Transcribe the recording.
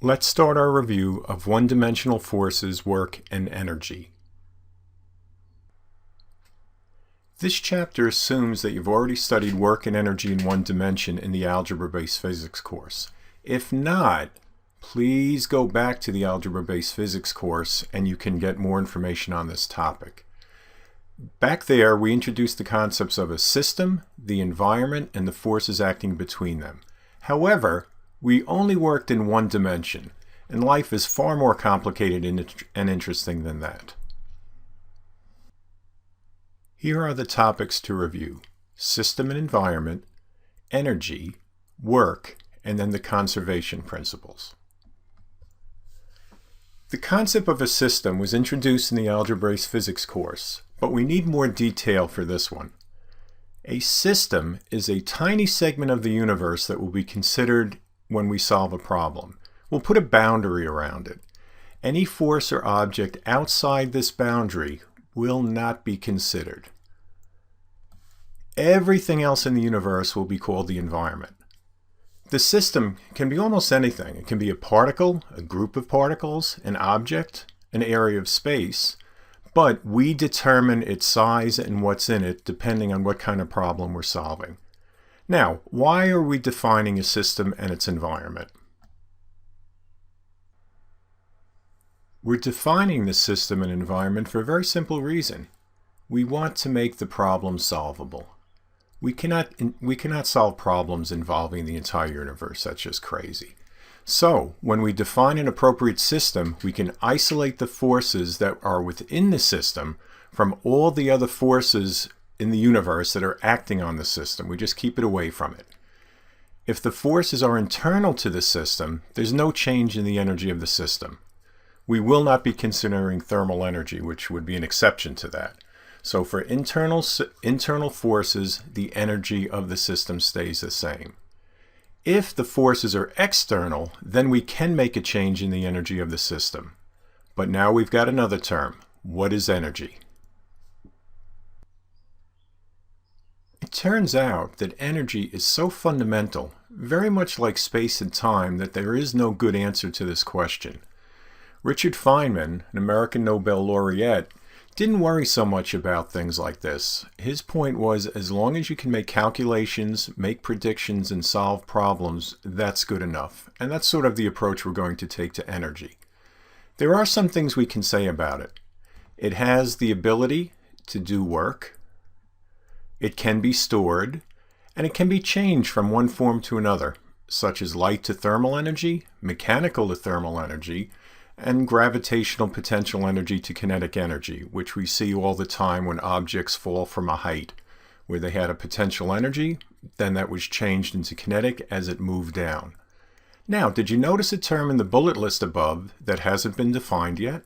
Let's start our review of one-dimensional forces, work, and energy. This chapter assumes that you've already studied work and energy in one dimension in the algebra-based physics course. If not, please go back to the algebra-based physics course and you can get more information on this topic. Back there, we introduced the concepts of a system, the environment, and the forces acting between them. However, we only worked in one dimension, and life is far more complicated and interesting than that. Here are the topics to review: system and environment, energy, work, and then the conservation principles. The concept of a system was introduced in the algebra-based physics course, but we need more detail for this one. A system is a tiny segment of the universe that will be considered when we solve a problem. We'll put a boundary around it. Any force or object outside this boundary will not be considered. Everything else in the universe will be called the environment. The system can be almost anything. It can be a particle, a group of particles, an object, an area of space, but we determine its size and what's in it depending on what kind of problem we're solving. Now, why are we defining a system and its environment? We're defining the system and environment for a very simple reason. We want to make the problem solvable. We cannot solve problems involving the entire universe. That's just crazy. So, when we define an appropriate system, we can isolate the forces that are within the system from all the other forces in the universe that are acting on the system. We just keep it away from it. If the forces are internal to the system, there's no change in the energy of the system. We will not be considering thermal energy, which would be an exception to that. So for internal forces, the energy of the system stays the same. If the forces are external, then we can make a change in the energy of the system. But now we've got another term. What is energy? It turns out that energy is so fundamental, very much like space and time, that there is no good answer to this question. Richard Feynman, an American Nobel laureate, didn't worry so much about things like this. His point was, as long as you can make calculations, make predictions, and solve problems, that's good enough. And that's sort of the approach we're going to take to energy. There are some things we can say about it. It has the ability to do work. It can be stored, and it can be changed from one form to another, such as light to thermal energy, mechanical to thermal energy, and gravitational potential energy to kinetic energy, which we see all the time when objects fall from a height, where they had a potential energy, then that was changed into kinetic as it moved down. Now, did you notice a term in the bullet list above that hasn't been defined yet?